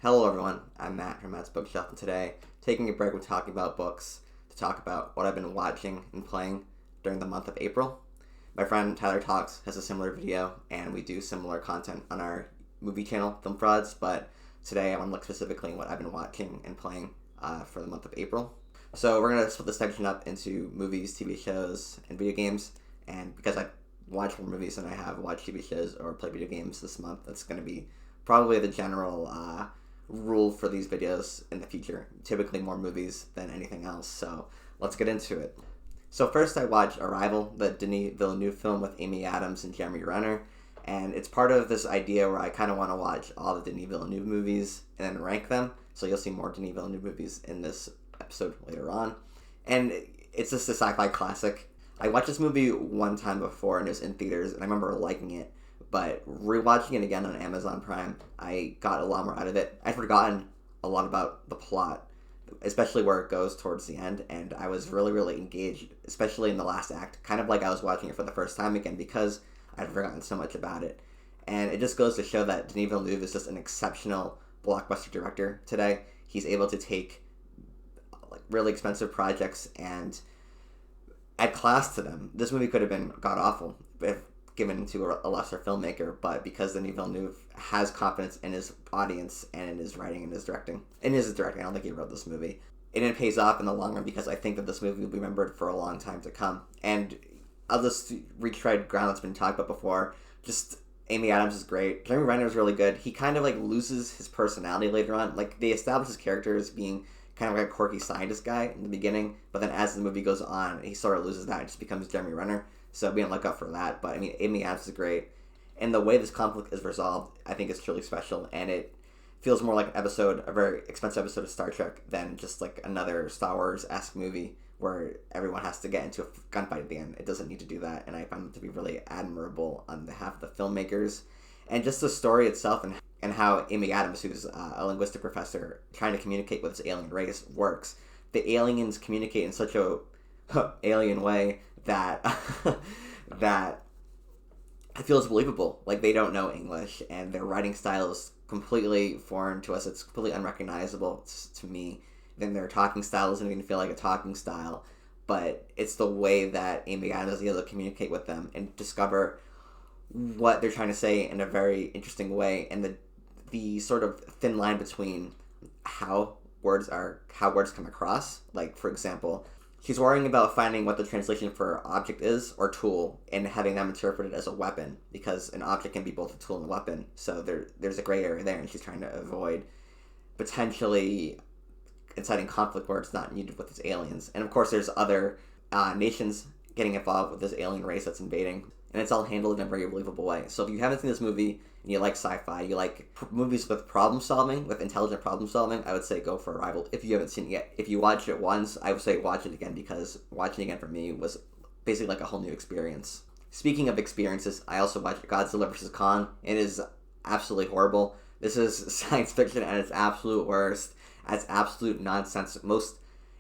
Hello everyone, I'm Matt from Matt's Bookshelf, and today, taking a break from talking about books to talk about what I've been watching and playing during the month of April. My friend Tyler Talks has a similar video, and we do similar content on our movie channel, Film Frauds, but today I want to look specifically at what I've been watching and playing for the month of April. So we're going to split this section up into movies, TV shows, and video games, and because I watch more movies than I have watched TV shows or played video games this month, that's going to be probably the general rule for these videos in the future. Typically more movies than anything else, so let's get into it. So first I watched Arrival, the Denis Villeneuve film with Amy Adams and Jeremy Renner, and it's part of this idea where I kind of want to watch all the Denis Villeneuve movies and then rank them, so you'll see more Denis Villeneuve movies in this episode later on. And it's just a sci-fi classic. I watched this movie one time before and it was in theaters, and I remember liking it. But rewatching it again on Amazon Prime, I got a lot more out of it. I'd forgotten a lot about the plot, especially where it goes towards the end, and I was really, really engaged, especially in the last act, kind of like I was watching it for the first time again because I'd forgotten so much about it. And it just goes to show that Denis Villeneuve is just an exceptional blockbuster director today. He's able to take really expensive projects and add class to them. This movie could have been god-awful if given to a lesser filmmaker, but because Denis Villeneuve has confidence in his audience and in his writing and his directing. In his directing, I don't think he wrote this movie. And it pays off in the long run because I think that this movie will be remembered for a long time to come. And I'll just retread ground that's been talked about before. Just Amy Adams is great. Jeremy Renner is really good. He kind of loses his personality later on. They establish his character as being kind of like a quirky scientist guy in the beginning, but then as the movie goes on, he sort of loses that and just becomes Jeremy Renner. So be on the lookout for that. But I mean, Amy Adams is great, and the way this conflict is resolved, I think, is truly special. And it feels more like a very expensive episode of Star Trek than just like another Star Wars-esque movie where everyone has to get into a gunfight at the end. It doesn't need to do that, and I find it to be really admirable on behalf of the filmmakers, and just the story itself and how Amy Adams, who's a linguistic professor trying to communicate with this alien race, works. The aliens communicate in such a alien way that that it feels believable. Like they don't know English, and their writing style is completely foreign to us. It's completely unrecognizable to me. Then their talking style doesn't even feel like a talking style, but it's the way that Amy Adams is able to communicate with them and discover what they're trying to say in a very interesting way, and the sort of thin line between how words come across. Like, for example, she's worrying about finding what the translation for object is or tool and having them interpreted as a weapon, because an object can be both a tool and a weapon. So there's a gray area there, and she's trying to avoid potentially inciting conflict where it's not needed with these aliens. And of course, there's other nations getting involved with this alien race that's invading, and it's all handled in a very believable way. So if you haven't seen this movie and you like sci-fi, you like movies with problem solving, with intelligent problem solving, I would say go for Arrival if you haven't seen it yet. If you watched it once, I would say watch it again, because watching it again for me was basically like a whole new experience. Speaking of experiences, I also watched Godzilla vs. Kong. It is absolutely horrible. This is science fiction at its absolute worst, at its absolute nonsense.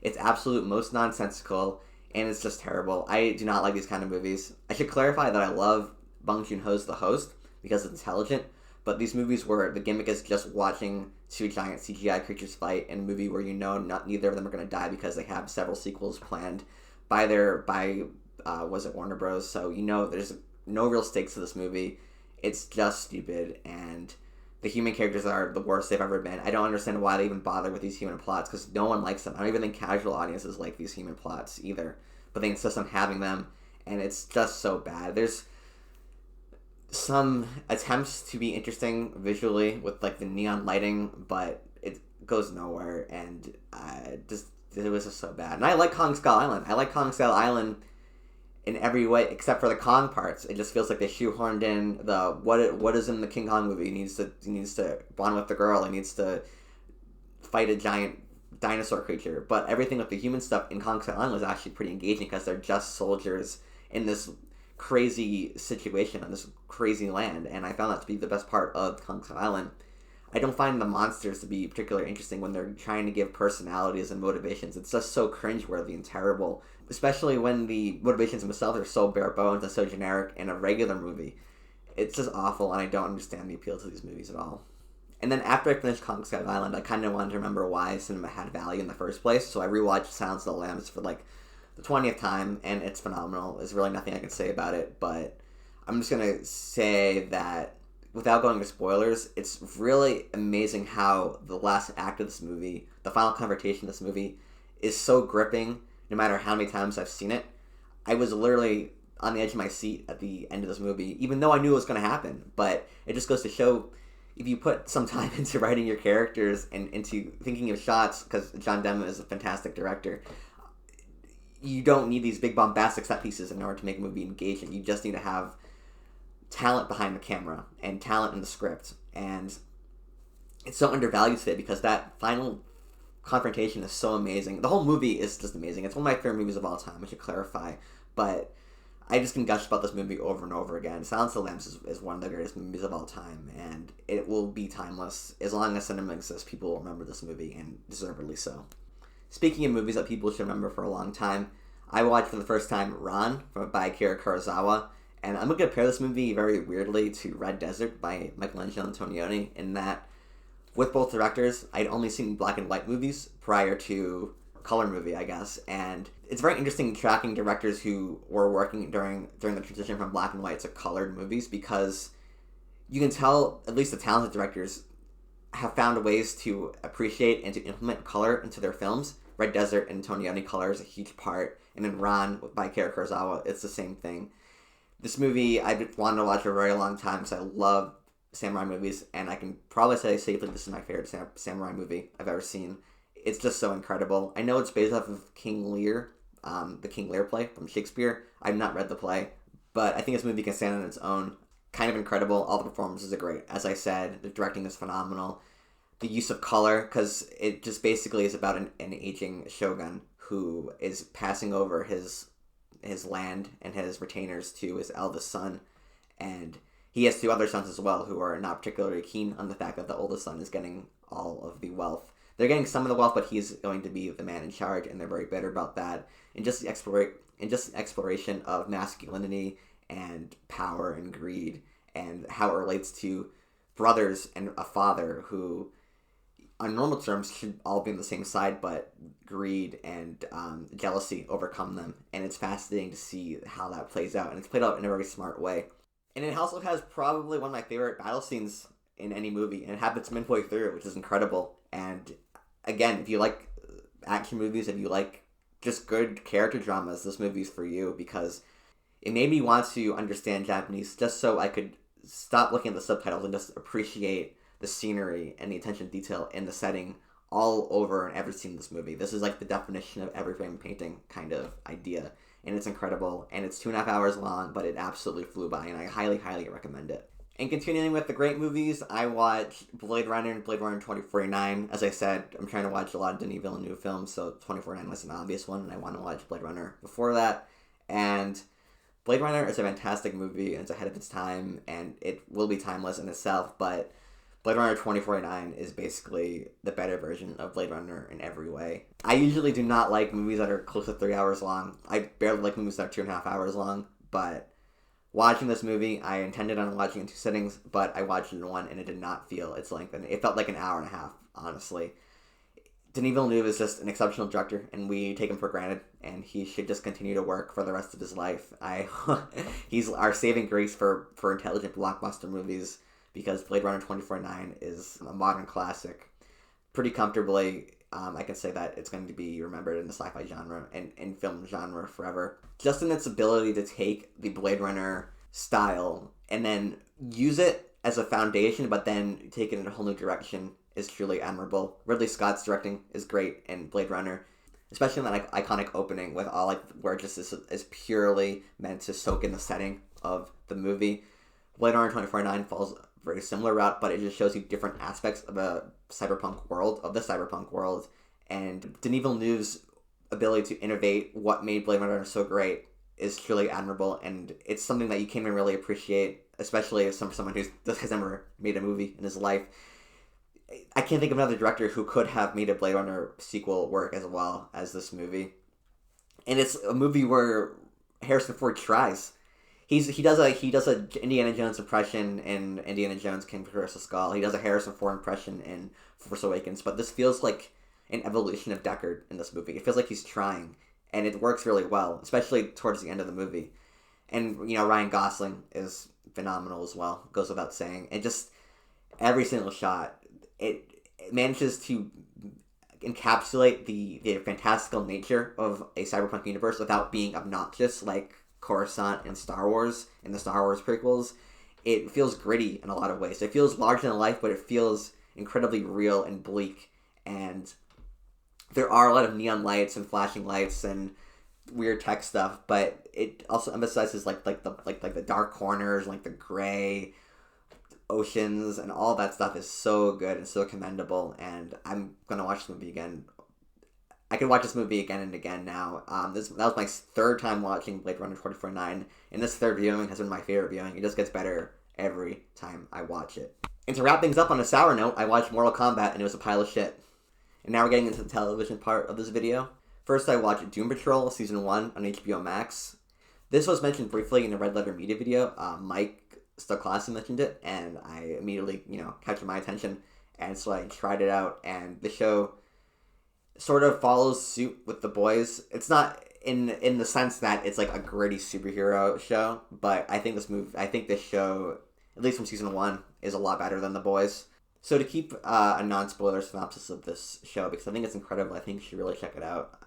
It's absolute most nonsensical, and it's just terrible. I do not like these kind of movies. I should clarify that I love Bong Joon-ho's The Host because it's intelligent, but these movies where the gimmick is just watching two giant CGI creatures fight in a movie where neither of them are going to die because they have several sequels planned by was it Warner Bros. So there's no real stakes to this movie. It's just stupid, and the human characters are the worst they've ever been. I don't understand why they even bother with these human plots, because no one likes them. I don't even think casual audiences like these human plots either. But they insist on having them, and it's just so bad. There's some attempts to be interesting visually with the neon lighting, but it goes nowhere, and it was just so bad. And I like Kong Skull Island. I like Kong Skull Island in every way except for the Kong parts. It just feels like they shoehorned in what is in the King Kong movie. He needs to bond with the girl. He needs to fight a giant dinosaur creature. But everything with the human stuff in Kong Skull Island was actually pretty engaging because they're just soldiers in this crazy situation on this crazy land, and I found that to be the best part of Kong Skull Island. I don't find the monsters to be particularly interesting when they're trying to give personalities and motivations. It's just so cringeworthy and terrible, especially when the motivations themselves are so bare bones and so generic in a regular movie. It's just awful, and I don't understand the appeal to these movies at all. And then after I finished Kong Skull Island, I kind of wanted to remember why cinema had value in the first place. So I rewatched Silence of the Lambs for like the 20th time, and it's phenomenal. There's really nothing I can say about it, but I'm just going to say that without going to spoilers, it's really amazing how the last act of this movie, the final confrontation of this movie, is so gripping no matter how many times I've seen it. I was literally on the edge of my seat at the end of this movie, even though I knew it was going to happen. But it just goes to show, if you put some time into writing your characters and into thinking of shots, because John Demme is a fantastic director, you don't need these big bombastic set pieces in order to make a movie engaging. You just need to have talent behind the camera and talent in the script. And it's so undervalued today because that final confrontation is so amazing. The whole movie is just amazing. It's one of my favorite movies of all time, I should clarify. But I just can gush about this movie over and over again. Silence of the Lambs is one of the greatest movies of all time, and it will be timeless. As long as cinema exists, people will remember this movie, and deservedly so. Speaking of movies that people should remember for a long time, I watched for the first time Ran by Akira Kurosawa, and I'm going to compare this movie very weirdly to Red Desert by Michelangelo Antonioni, in that with both directors, I'd only seen black and white movies prior to color movie, I guess, and it's very interesting tracking directors who were working during the transition from black and white to colored movies, because you can tell at least the talented directors have found ways to appreciate and to implement color into their films. Red Desert and Antonioni color is a huge part, and in Ran by Akira Kurosawa, it's the same thing. This movie I've wanted to watch for a very long time because I love samurai movies, and I can probably say safely this is my favorite samurai movie I've ever seen. It's just so incredible. I know it's based off of King Lear, the King Lear play from Shakespeare. I've not read the play, but I think this movie can stand on its own. Kind of incredible. All the performances are great. As I said, the directing is phenomenal. The use of color, because it just basically is about an aging shogun who is passing over his land and his retainers to his eldest son, and he has two other sons as well who are not particularly keen on the fact that the oldest son is getting all of the wealth. They're getting some of the wealth, but he's going to be the man in charge, and they're very bitter about that. And just the exploration of masculinity and power and greed, and how it relates to brothers and a father who, on normal terms, should all be on the same side, but greed and jealousy overcome them. And it's fascinating to see how that plays out, and it's played out in a very smart way. And it also has probably one of my favorite battle scenes in any movie, and it happens midway through, which is incredible. And again, if you like action movies, if you like just good character dramas, this movie's for you, because it made me want to understand Japanese just so I could stop looking at the subtitles and just appreciate the scenery and the attention to detail in the setting all over and every scene in this movie. This is like the definition of every frame painting kind of idea, and it's incredible, and it's 2.5 hours long, but it absolutely flew by, and I highly, highly recommend it. And continuing with the great movies, I watched Blade Runner and Blade Runner 2049. As I said, I'm trying to watch a lot of Denis Villeneuve films, so 2049 was an obvious one, and I want to watch Blade Runner before that. And Blade Runner is a fantastic movie, and it's ahead of its time, and it will be timeless in itself, but Blade Runner 2049 is basically the better version of Blade Runner in every way. I usually do not like movies that are close to 3 hours long. I barely like movies that are 2.5 hours long, but watching this movie, I intended on watching it in 2 sittings, but I watched it in 1, and it did not feel its length, and it felt like an hour and a half, honestly. Denis Villeneuve is just an exceptional director, and we take him for granted, and he should just continue to work for the rest of his life. He's our saving grace for intelligent blockbuster movies, because Blade Runner 2049 is a modern classic. Pretty comfortably, I can say that it's going to be remembered in the sci-fi genre and film genre forever. Just in its ability to take the Blade Runner style and then use it as a foundation, but then take it in a whole new direction is truly admirable. Ridley Scott's directing is great in Blade Runner, especially in that iconic opening with all where it just is purely meant to soak in the setting of the movie. Blade Runner 2049 follows a very similar route, but it just shows you different aspects of the cyberpunk world, and Denis Villeneuve's ability to innovate what made Blade Runner so great is truly admirable, and it's something that you can't even really appreciate, especially as someone who has never made a movie in his life. I can't think of another director who could have made a Blade Runner sequel work as well as this movie. And it's a movie where Harrison Ford tries. he does a Indiana Jones impression in Indiana Jones King Curse the Skull. He does a Harrison Ford impression in Force Awakens. But this feels like an evolution of Deckard in this movie. It feels like he's trying, and it works really well, especially towards the end of the movie. And Ryan Gosling is phenomenal as well. Goes without saying. And just every single shot, it manages to encapsulate the fantastical nature of a cyberpunk universe without being obnoxious like Coruscant in Star Wars, in the Star Wars prequels. It feels gritty in a lot of ways. It feels larger than life, but it feels incredibly real and bleak. And there are a lot of neon lights and flashing lights and weird tech stuff, but it also emphasizes like the dark corners, like the gray oceans, and all that stuff is so good and so commendable. And I'm gonna watch this movie again. I could watch this movie again and again now. That was my third time watching Blade Runner 2049, and this third viewing has been my favorite viewing. It just gets better every time I watch it. And to wrap things up on a sour note, I watched Mortal Kombat and it was a pile of shit. And now we're getting into the television part of this video. First, I watched Doom Patrol Season 1 on HBO Max. This was mentioned briefly in a Red Letter Media video. Mike Stoklasi mentioned it, and I immediately, captured my attention. And so I tried it out, and the show sort of follows suit with The Boys. It's not in the sense that it's like a gritty superhero show, but I think this show, at least from Season 1, is a lot better than The Boys. So to keep a non-spoiler synopsis of this show, because I think it's incredible, I think you should really check it out.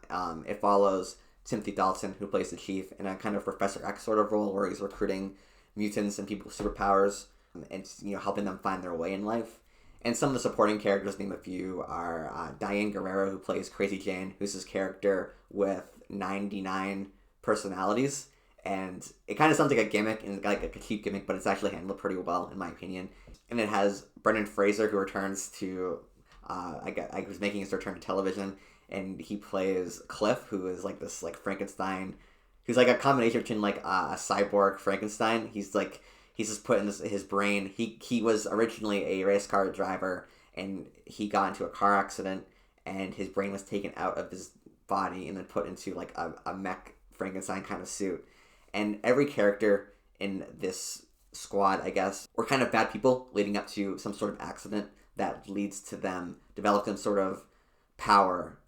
It follows Timothy Dalton, who plays the Chief, in a kind of Professor X sort of role, where he's recruiting mutants and people with superpowers, and helping them find their way in life. And some of the supporting characters, name a few, are Diane Guerrero, who plays Crazy Jane, who's his character with 99 personalities. And it kind of sounds like a gimmick, and like a cheap gimmick, but it's actually handled pretty well, in my opinion. And it has Brendan Fraser, who returns to, was making his return to television, and he plays Cliff, who is like this like Frankenstein, who's like a combination between like a cyborg Frankenstein. He's just put in his brain. He was originally a race car driver, and he got into a car accident, and his brain was taken out of his body and then put into like a mech Frankenstein kind of suit. And every character in this squad, I guess, were kind of bad people leading up to some sort of accident that leads to them developing sort of power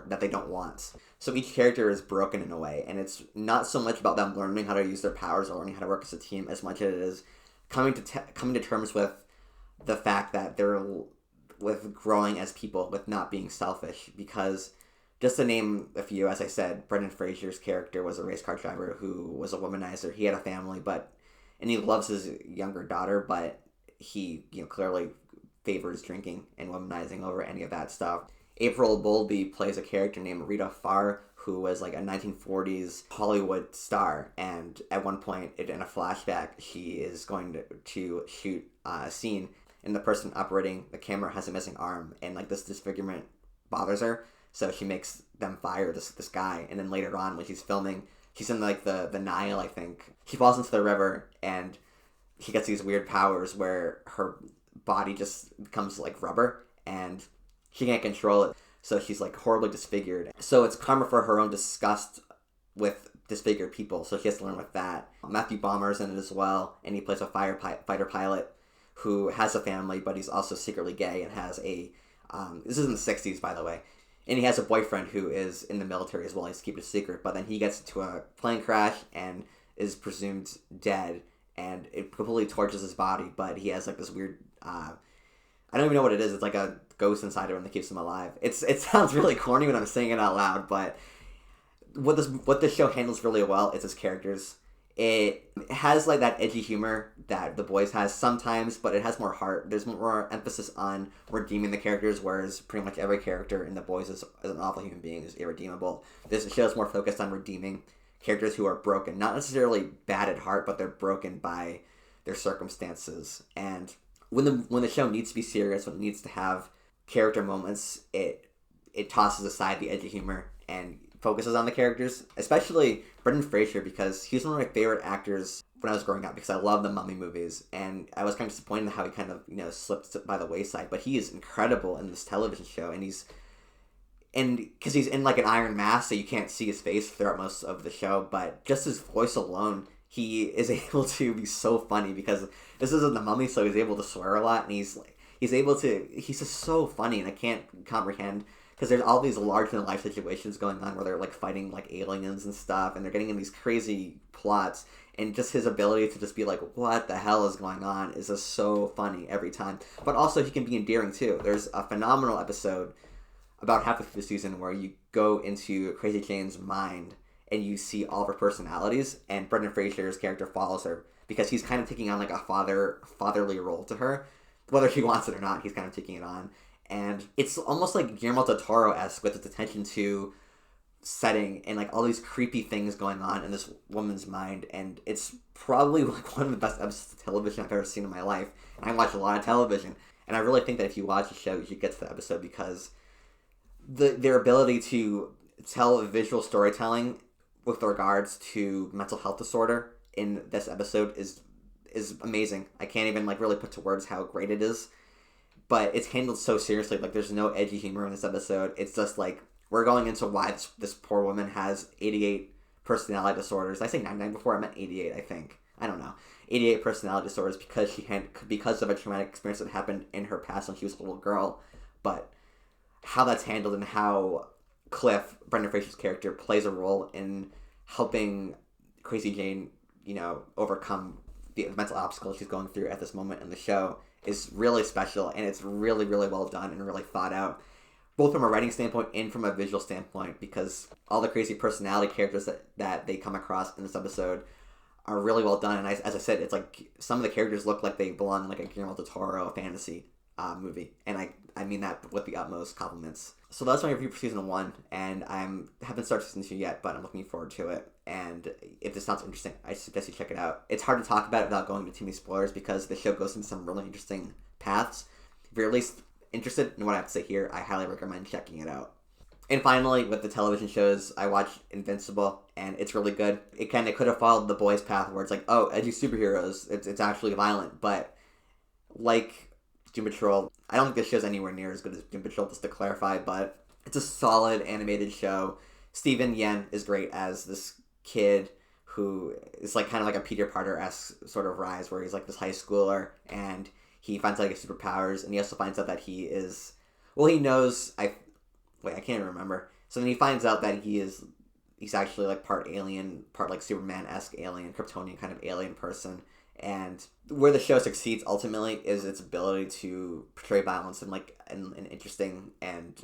that they don't want. So each character is broken in a way, and it's not so much about them learning how to use their powers or learning how to work as a team as much as it is coming to terms with the fact that they're with growing as people, with not being selfish. Because just to name a few, as I said, Brendan Fraser's character was a race car driver who was a womanizer. He had a family, and he loves his younger daughter, but he clearly favors drinking and womanizing over any of that stuff. April Bowlby plays a character named Rita Farr, who was like a 1940s Hollywood star, and at one point in a flashback, she is going to shoot a scene, and the person operating the camera has a missing arm, and like this disfigurement bothers her, so she makes them fire this guy. And then later on, when she's filming, she's in like the Nile, I think. She falls into the river, and she gets these weird powers where her body just becomes like rubber, and she can't control it, so she's like horribly disfigured. So it's karma for her own disgust with disfigured people, so she has to learn with that. Matthew Bomer's in it as well, and he plays a fighter pilot who has a family, but he's also secretly gay and has a... this is in the 60s, by the way. And he has a boyfriend who is in the military as well. He has to keep it a secret, but then he gets into a plane crash and is presumed dead, and it completely tortures his body, but he has like this weird... I don't even know what it is. It's like a ghost inside of him that keeps him alive. It sounds really corny when I'm saying it out loud, but what this show handles really well is its characters. It has like that edgy humor that The Boys has sometimes, but it has more heart. There's more emphasis on redeeming the characters, whereas pretty much every character in The Boys is an awful human being, is irredeemable. This show is more focused on redeeming characters who are broken, not necessarily bad at heart, but they're broken by their circumstances. And when the show needs to be serious, when it needs to have character moments, it tosses aside the edgy humor and focuses on the characters, especially Brendan Fraser, because he's one of my favorite actors when I was growing up, because I love the Mummy movies, and I was kind of disappointed in how he kind of slipped by the wayside. But he is incredible in this television show, and because he's in like an iron mask, so you can't see his face throughout most of the show, but just his voice alone, he is able to be so funny because this isn't The Mummy, so he's able to swear a lot, and he's just so funny, and I can't comprehend, because there's all these larger-than-life situations going on where they're, like, fighting, like, aliens and stuff, and they're getting in these crazy plots, and just his ability to just be like, what the hell is going on, is just so funny every time. But also, he can be endearing, too. There's a phenomenal episode about halfway through the season where you go into Crazy Jane's mind, and you see all of her personalities, and Brendan Fraser's character follows her, because he's kind of taking on, like, a fatherly role to her. Whether she wants it or not, he's kind of taking it on. And it's almost like Guillermo del Toro-esque with its attention to setting and like all these creepy things going on in this woman's mind. And it's probably like one of the best episodes of television I've ever seen in my life. And I watch a lot of television. And I really think that if you watch the show, you should get to the episode, because their ability to tell visual storytelling with regards to mental health disorder in this episode is amazing. I can't even like really put to words how great it is. But it's handled so seriously. Like, there's no edgy humor in this episode. It's just like, we're going into why this poor woman has 88 personality disorders. Did I say 99 before? I meant 88, I think. I don't know. 88 personality disorders because of a traumatic experience that happened in her past when she was a little girl. But how that's handled, and how Cliff, Brendan Fraser's character, plays a role in helping Crazy Jane, overcome the mental obstacles she's going through at this moment in the show, is really special, and it's really, really well done and really thought out, both from a writing standpoint and from a visual standpoint, because all the crazy personality characters that they come across in this episode are really well done. And as I said, it's like some of the characters look like they belong in like a Guillermo del Toro fantasy movie, and I mean that with the utmost compliments. So that's my review for season 1, and haven't started season 2 yet, but I'm looking forward to it. And if this sounds interesting, I suggest you check it out. It's hard to talk about it without going into too many spoilers, because the show goes into some really interesting paths. If you're at least interested in what I have to say here, I highly recommend checking it out. And finally, with the television shows, I watched Invincible, and it's really good. It could have followed The Boys' path, where it's like, oh, edgy superheroes, it's actually violent, but like Doom Patrol, I don't think this show's anywhere near as good as Doom Patrol, just to clarify, but it's a solid animated show. Steven Yeun is great as this kid who is like kind of like a Peter Parker-esque sort of rise, where he's like this high schooler, and he finds out he has superpowers, and he also finds out that he knows, I can't even remember. So then he finds out that he's actually like part alien, part like Superman-esque alien, Kryptonian kind of alien person. And where the show succeeds ultimately is its ability to portray violence in like an interesting and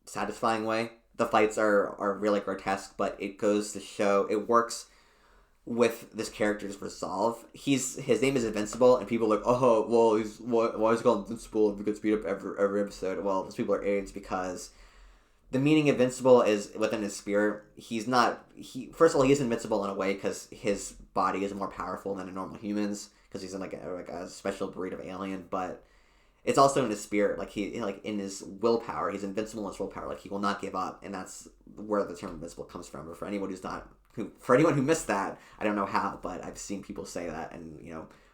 satisfying way. The fights are really grotesque, but it goes to show it works with this character's resolve. His name is Invincible, and people are like, oh, well, why is he called Invincible if he gets beat up every episode? Well, those people are idiots, because the meaning Invincible is within his spirit. First of all, he is invincible in a way because his body is more powerful than a normal human's, because he's in like a special breed of alien, but it's also in his spirit, like in his willpower. He's invincible in his willpower, like he will not give up, and that's where the term invincible comes from. But for anyone who missed that, I don't know how, but I've seen people say that, and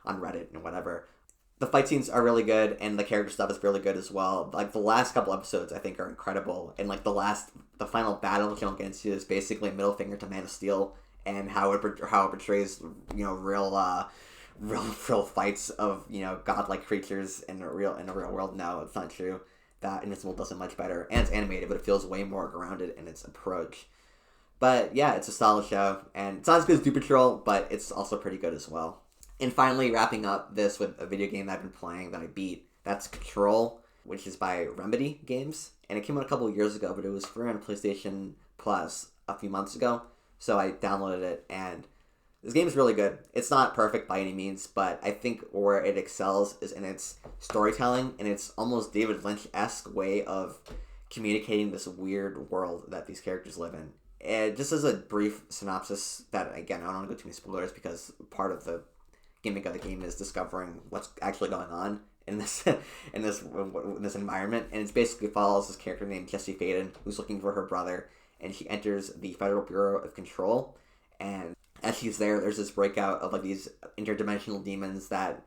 on Reddit and whatever. The fight scenes are really good, and the character stuff is really good as well. Like the last couple episodes, I think, are incredible, and like the final battle, which I don't get into, is basically a middle finger to Man of Steel, and how it portrays real fights of godlike creatures in a real world. No, it's not true. That Invincible does it much better, and it's animated, but it feels way more grounded in its approach. But yeah, it's a solid show, and it's not as good as Doom Patrol, but it's also pretty good as well. And finally, wrapping up this with a video game that I've been playing that I beat. That's Control, which is by Remedy Games, and it came out a couple of years ago, but it was free on PlayStation Plus a few months ago, so I downloaded it, and this game is really good. It's not perfect by any means, but I think where it excels is in its storytelling, and its almost David Lynch-esque way of communicating this weird world that these characters live in. And just as a brief synopsis, that again, I don't want to go too many spoilers, because part of the gimmick of the game is discovering what's actually going on in this environment, and it basically follows this character named Jessie Faden, who's looking for her brother, and she enters the Federal Bureau of Control, and as she's there, there's this breakout of like these interdimensional demons that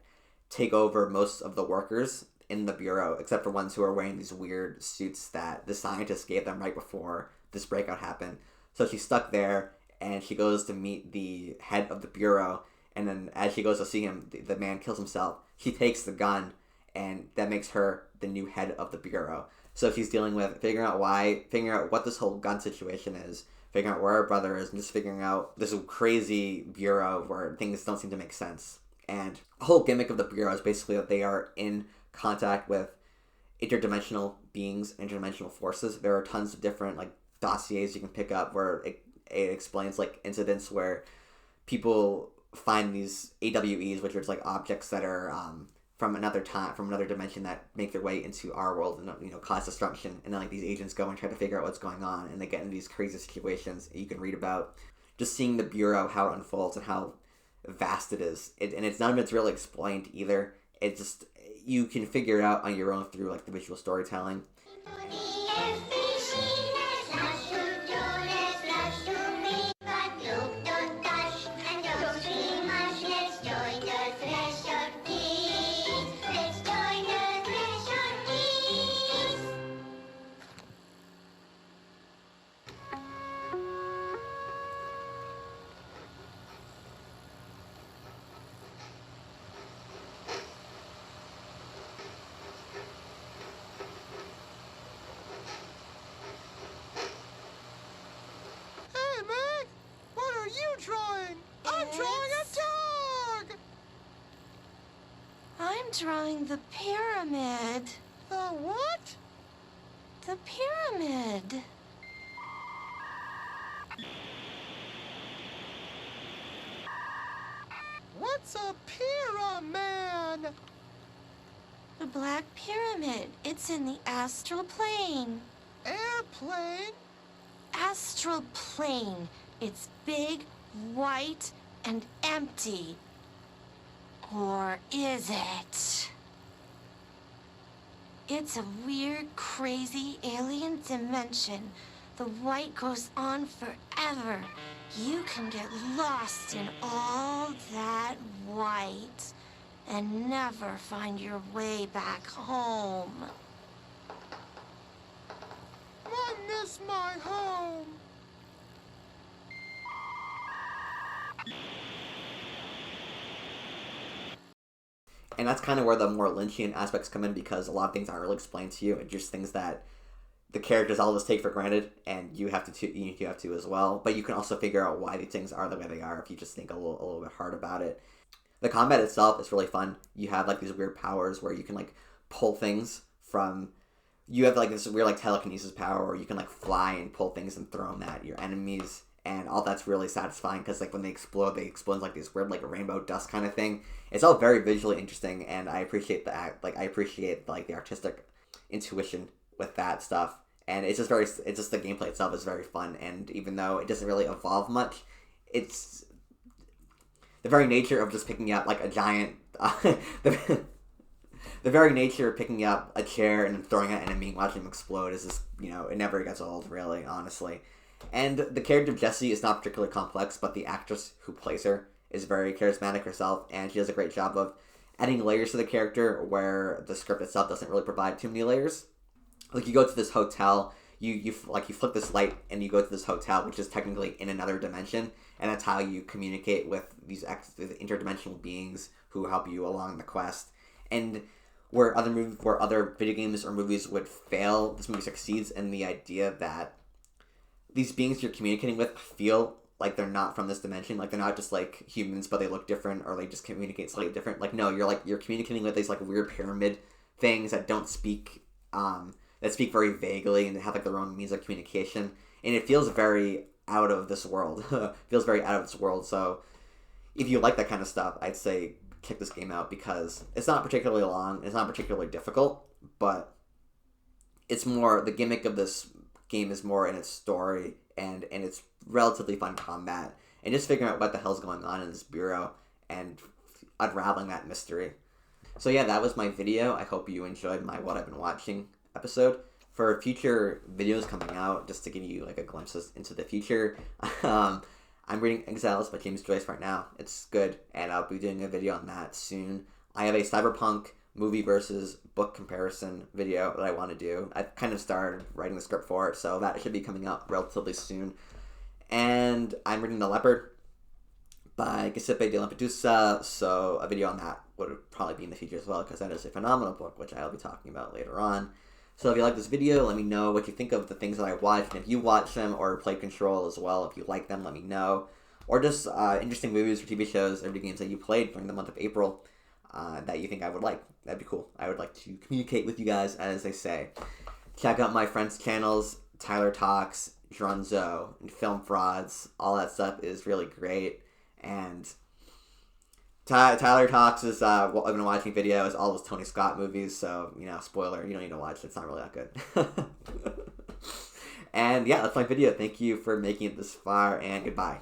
take over most of the workers in the bureau, except for ones who are wearing these weird suits that the scientists gave them right before this breakout happened. So she's stuck there, and she goes to meet the head of the bureau, and then as she goes to see him, the man kills himself. She takes the gun, and that makes her the new head of the bureau. So she's dealing with figuring out what this whole gun situation is, figuring out where her brother is, and just figuring out this crazy bureau where things don't seem to make sense. And the whole gimmick of the bureau is basically that they are in contact with interdimensional beings, interdimensional forces. There are tons of different dossiers you can pick up where it explains incidents where people find these AWEs, which are just objects that are from another time, from another dimension, that make their way into our world and cause destruction. And then these agents go and try to figure out what's going on, and they get into these crazy situations you can read about. Just seeing the bureau, how it unfolds and how vast it is, and it's none of it's really explained either. It's just you can figure it out on your own through the visual storytelling. I'm drawing the pyramid. The what? The pyramid. What's a pyramid? The Black Pyramid. It's in the astral plane. Airplane? Astral plane. It's big, white, and empty. Or is it? It's a weird, crazy alien dimension. The white goes on forever. You can get lost in all that white and never find your way back home. I miss my home. And that's kind of where the more Lynchian aspects come in, because a lot of things aren't really explained to you. It's just things that the characters all just take for granted, and you have to as well. But you can also figure out why these things are the way they are if you just think a little bit hard about it. The combat itself is really fun. You have these weird powers where you can pull things from. You have this weird telekinesis power where you can fly and pull things and throw them at your enemies. And all that's really satisfying because when they explode in this weird rainbow dust kind of thing. It's all very visually interesting, and I appreciate the the artistic intuition with that stuff. And it's just the gameplay itself is very fun. And even though it doesn't really evolve much, it's the very nature of just picking up a giant the very nature of picking up a chair and then throwing at an enemy and watching them explode is just it never gets old, really, honestly. And the character of Jessie is not particularly complex, but the actress who plays her is very charismatic herself, and she does a great job of adding layers to the character where the script itself doesn't really provide too many layers. You go to this hotel, you flip this light, and you go to this hotel, which is technically in another dimension, and that's how you communicate with these interdimensional beings who help you along the quest. And where other video games or movies would fail, this movie succeeds in the idea that these beings you're communicating with feel like they're not from this dimension. They're not just humans, but they look different, or they just communicate slightly different. No, you're communicating with these weird pyramid things that don't speak, that speak very vaguely, and they have their own means of communication. And it feels very out of this world. So if you like that kind of stuff, I'd say check this game out, because it's not particularly long, it's not particularly difficult, but it's more, the gimmick of this game is more in its story and its relatively fun combat, and just figuring out what the hell's going on in this bureau and unraveling that mystery. So yeah, that was my video. I hope you enjoyed my What I've Been Watching episode. For future videos coming out, just to give you a glimpse into the future, I'm reading Exiles by James Joyce right now. It's good, and I'll be doing a video on that soon. I have a Cyberpunk movie versus book comparison video that I want to do. I've kind of started writing the script for it, so that should be coming out relatively soon. And I'm reading The Leopard by Giuseppe de Lampedusa, so a video on that would probably be in the future as well, because that is a phenomenal book, which I'll be talking about later on. So if you like this video, let me know what you think of the things that I watched, and if you watch them or play Control as well, if you like them, let me know. Or just interesting movies or TV shows or video games that you played during the month of April that you think I would like. That'd be cool. I would like to communicate with you guys, as they say. Check out my friends' channels, Tyler Talks, Dronzo, and Film Frauds. All that stuff is really great. And Tyler Talks is what I've been watching videos, all those Tony Scott movies, so, spoiler, you don't need to watch it, it's not really that good. And yeah, that's my video. Thank you for making it this far, and goodbye.